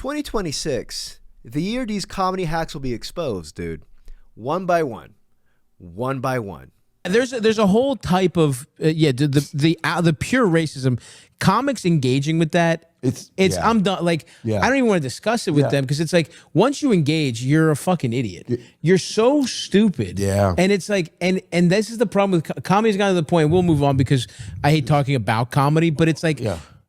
2026, the year these comedy hacks will be exposed, dude. One by one. One by one. There's a whole type of the pure racism. Comics engaging with that, I'm done. Like I don't even want to discuss it with them because it's like once you engage, you're a fucking idiot. You're so stupid. Yeah. And it's like and this is the problem with comedy's gotten to the point. We'll move on because I hate talking about comedy, but it's like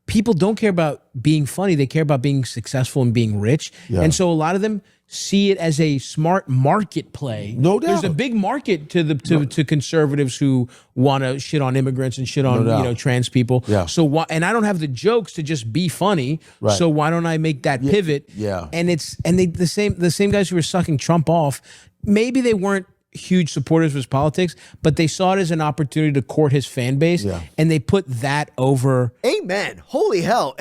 people don't care about being funny. They care about being successful and being rich. Yeah. And so a lot of them see it as a smart market play. No doubt. There's a big market to conservatives who want to shit on immigrants and shit on trans people. Yeah. So why? And I don't have the jokes to just be funny. Right. So why don't I make that pivot? Yeah. And the same guys who were sucking Trump off. Maybe they weren't huge supporters of his politics, but they saw it as an opportunity to court his fan base, and they put that over. Amen. Holy hell.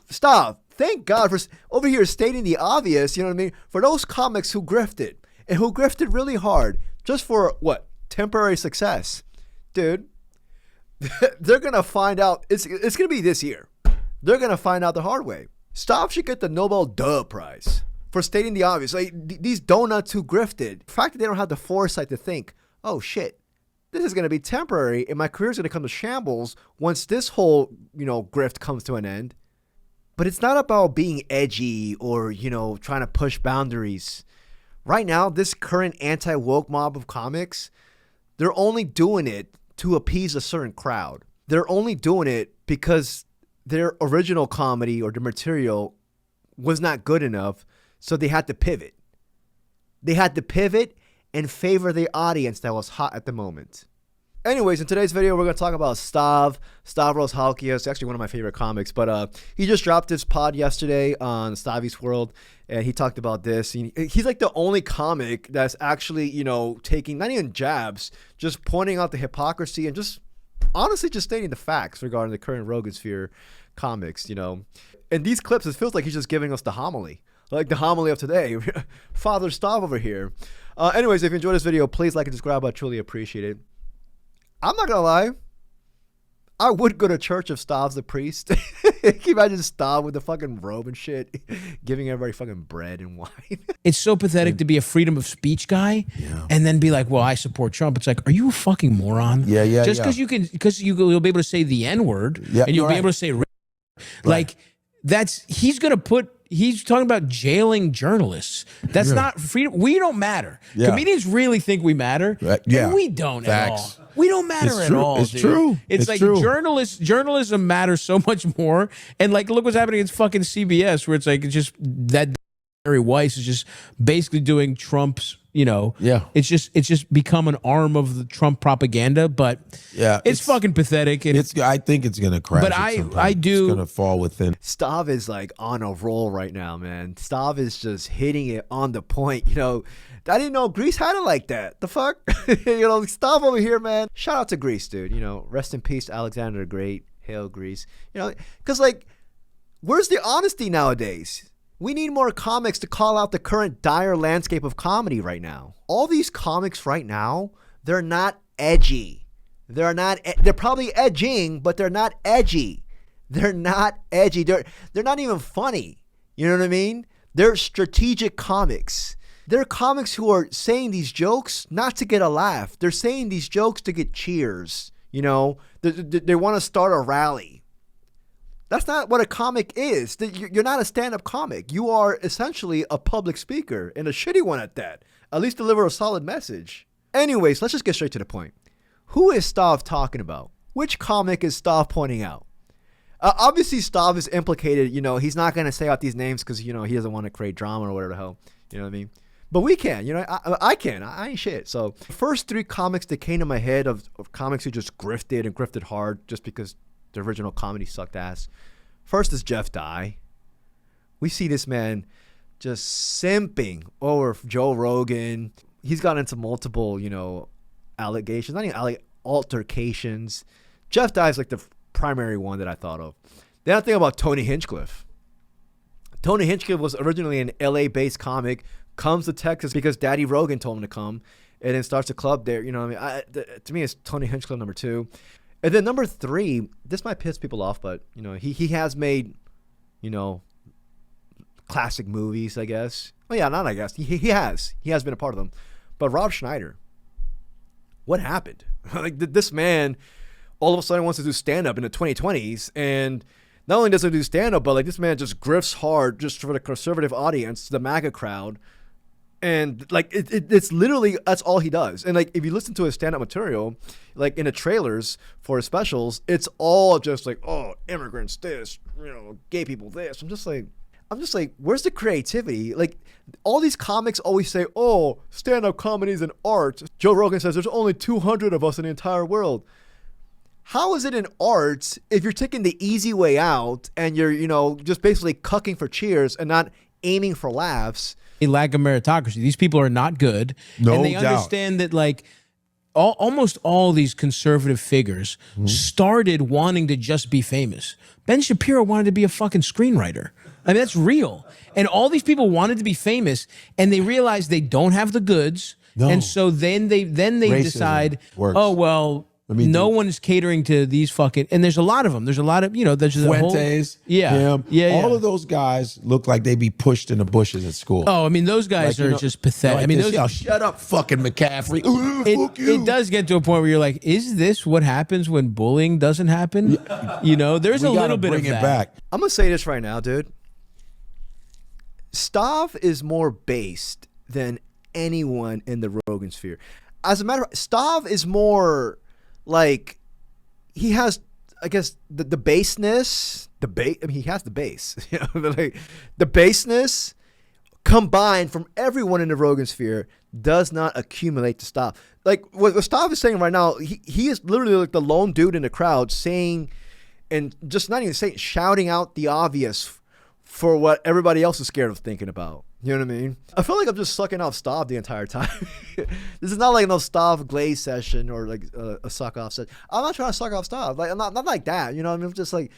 Stop. Thank God for over here stating the obvious, you know what I mean? For those comics who grifted, and who grifted really hard, just for, what, temporary success. Dude, they're going to find out, it's going to be this year. They're going to find out the hard way. Stav should get the Nobel Duh Prize for stating the obvious. Like, these donuts who grifted, the fact that they don't have the foresight to think, oh shit, this is going to be temporary, and my career's going to come to shambles once this whole, grift comes to an end. But it's not about being edgy or, trying to push boundaries. Right now, this current anti-woke mob of comics, they're only doing it to appease a certain crowd. They're only doing it because their original comedy or the material was not good enough, so they had to pivot. They had to pivot and favor the audience that was hot at the moment. Anyways, in today's video, we're going to talk about Stavros Halkias, actually one of my favorite comics, but he just dropped his pod yesterday on Stavi's World, and he talked about this. He's like the only comic that's actually, taking, not even jabs, just pointing out the hypocrisy and just, honestly, just stating the facts regarding the current Rogansphere comics, In these clips, it feels like he's just giving us the homily, like the homily of today. Father Stav over here. Anyways, if you enjoyed this video, please like and subscribe. I truly appreciate it. I'm not gonna lie, I would go to church if Stav's the priest. Can you imagine Stav with the fucking robe and shit, giving everybody fucking bread and wine? It's so pathetic to be a freedom of speech guy and then be like, well, I support Trump. It's like, are you a fucking moron? Just because you'll be able to say the N-word and you'll be able to say like he's talking about jailing journalists. That's not freedom. We don't matter. Comedians really think we matter. And we don't at all. We don't matter at all. It's true. It's like true. Journalism matters so much more. And like, look what's happening in fucking CBS, where it's like, it's just that Harry Weiss is just basically doing Trump's, it's just become an arm of the Trump propaganda. But it's fucking pathetic. And I think it's gonna crash. But I do. It's gonna fall within. Stav is like on a roll right now, man. Stav is just hitting it on the point. I didn't know Greece had it like that. The fuck? Stav over here, man. Shout out to Greece, dude. Rest in peace, Alexander the Great. Hail Greece. Because like, where's the honesty nowadays? We need more comics to call out the current dire landscape of comedy right now. All these comics right now, they're not edgy. They're probably edging, but they're not edgy. They're not edgy. They're not even funny. You know what I mean? They're strategic comics. They're comics who are saying these jokes not to get a laugh. They're saying these jokes to get cheers. They want to start a rally. That's not what a comic is. You're not a stand-up comic. You are essentially a public speaker, and a shitty one at that. At least deliver a solid message. Anyways, let's just get straight to the point. Who is Stav talking about? Which comic is Stav pointing out? Obviously, Stav is implicated. He's not going to say out these names because, he doesn't want to create drama or whatever the hell. You know what I mean? But we can. I can. I ain't shit. So, the first three comics that came to my head of comics who just grifted and grifted hard just because the original comedy sucked ass. First is Jeff Dye. We see this man just simping over Joe Rogan. He's got into multiple, allegations, not even altercations. Jeff Dye is like the primary one that I thought of. Then I think about Tony Hinchcliffe. Tony Hinchcliffe was originally an LA-based comic, comes to Texas because Daddy Rogan told him to come, and then starts a club there. To me, it's Tony Hinchcliffe number 2. And then number 3, this might piss people off, but he has made, classic movies, I guess. Well, yeah, not I guess. He has been a part of them. But Rob Schneider, what happened? Like this man, all of a sudden wants to do stand up in the 2020s, and not only does he do stand up, but like this man just grifts hard just for the conservative audience, the MAGA crowd. And like it's literally that's all he does. And like if you listen to his stand-up material, like in the trailers for his specials, it's all just like, oh, immigrants this, gay people this. I'm just like, where's the creativity? Like all these comics always say, oh, stand-up comedy is an art. Joe Rogan says there's only 200 of us in the entire world. How is it an art if you're taking the easy way out and you're, just basically cucking for cheers and not aiming for laughs? A lack of meritocracy. These people are not good. No and they doubt. understand that like almost all these conservative figures started wanting to just be famous. Ben Shapiro wanted to be a fucking screenwriter. I mean, that's real. And all these people wanted to be famous, and they realized they don't have the goods. No. And so then they decide, works. oh, well, no one is catering to these fucking, and there's a lot of them. There's a lot of, there's the whole, Fuentes, him, all of those guys look like they be pushed in the bushes at school. Oh, I mean, those guys are just pathetic. I mean, shut up, fucking McCaffrey. Fuck you. It does get to a point where you're like, is this what happens when bullying doesn't happen? There's a little bit of bring it that. back. I'm going to say this right now, dude. Stav is more based than anyone in the Rogansphere. As a matter of fact, Stav is more like, he has, I guess, the baseness, he has the base, like, the baseness combined from everyone in the Rogansphere does not accumulate to Stav. Like what Stav is saying right now, he is literally like the lone dude in the crowd saying, and just not even saying, shouting out the obvious for what everybody else is scared of thinking about. You know what I mean? I feel like I'm just sucking off Stav the entire time. This is not like no Stav glaze session or like a suck off session. I'm not trying to suck off Stav. Like I'm not like that. You know what I mean? Just like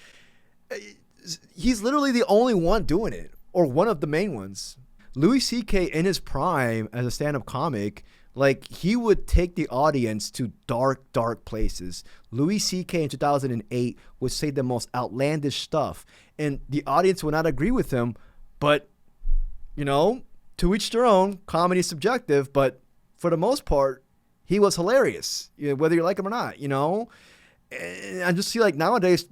he's literally the only one doing it, or one of the main ones. Louis C.K. in his prime as a stand-up comic, like he would take the audience to dark, dark places. Louis C.K. in 2008 would say the most outlandish stuff, and the audience would not agree with him, but to each their own. Comedy is subjective, but for the most part, he was hilarious, whether you like him or not, And I just see like nowadays,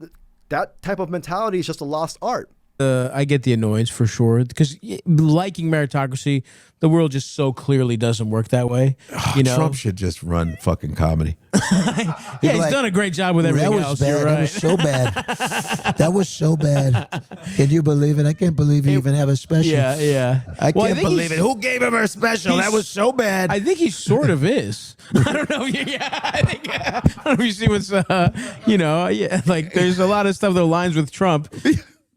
that type of mentality is just a lost art. I get the annoyance for sure, because liking meritocracy, the world just so clearly doesn't work that way. Trump should just run fucking comedy. He's done a great job with everything else. Bad. You're right. That was so bad. That was so bad. Can you believe it? I can't believe you even have a special. Yeah. I can't Believe believe it. it. Who gave him her special? That was so bad. I think he sort of is. I don't know. I don't know if you see what's, like there's a lot of stuff that aligns with Trump.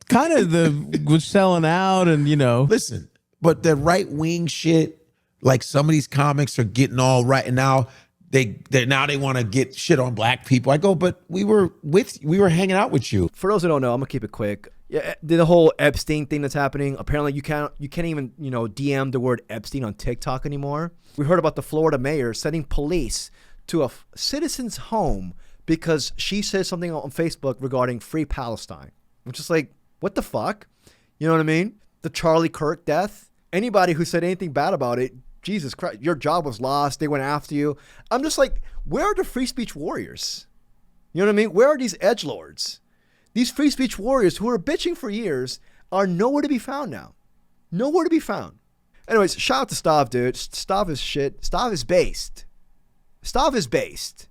Kind of was selling out, and Listen, but the right wing shit, like some of these comics are getting all right, and now they want to get shit on black people. I go, but we were hanging out with you. For those who don't know, I'm gonna keep it quick. Yeah, the whole Epstein thing that's happening. Apparently, you can't even DM the word Epstein on TikTok anymore. We heard about the Florida mayor sending police to a citizen's home because she said something on Facebook regarding Free Palestine. I'm just like, what the fuck? You know what I mean? The Charlie Kirk death. Anybody who said anything bad about it, Jesus Christ, your job was lost. They went after you. I'm just like, where are the free speech warriors? You know what I mean? Where are these edgelords? These free speech warriors who were bitching for years are nowhere to be found now. Nowhere to be found. Anyways, shout out to Stav, dude. Stav is shit. Stav is based. Stav is based.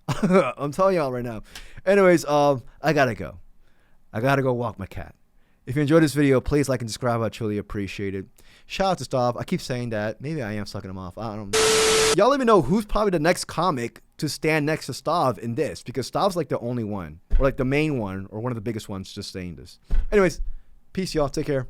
I'm telling y'all right now. Anyways, I gotta go. I gotta go walk my cat. If you enjoyed this video, please like and subscribe. I truly appreciate it. Shout out to Stav. I keep saying that. Maybe I am sucking him off. I don't know. Y'all let me know who's probably the next comic to stand next to Stav in this, because Stav's like the only one, or like the main one, or one of the biggest ones just saying this. Anyways, peace, y'all. Take care.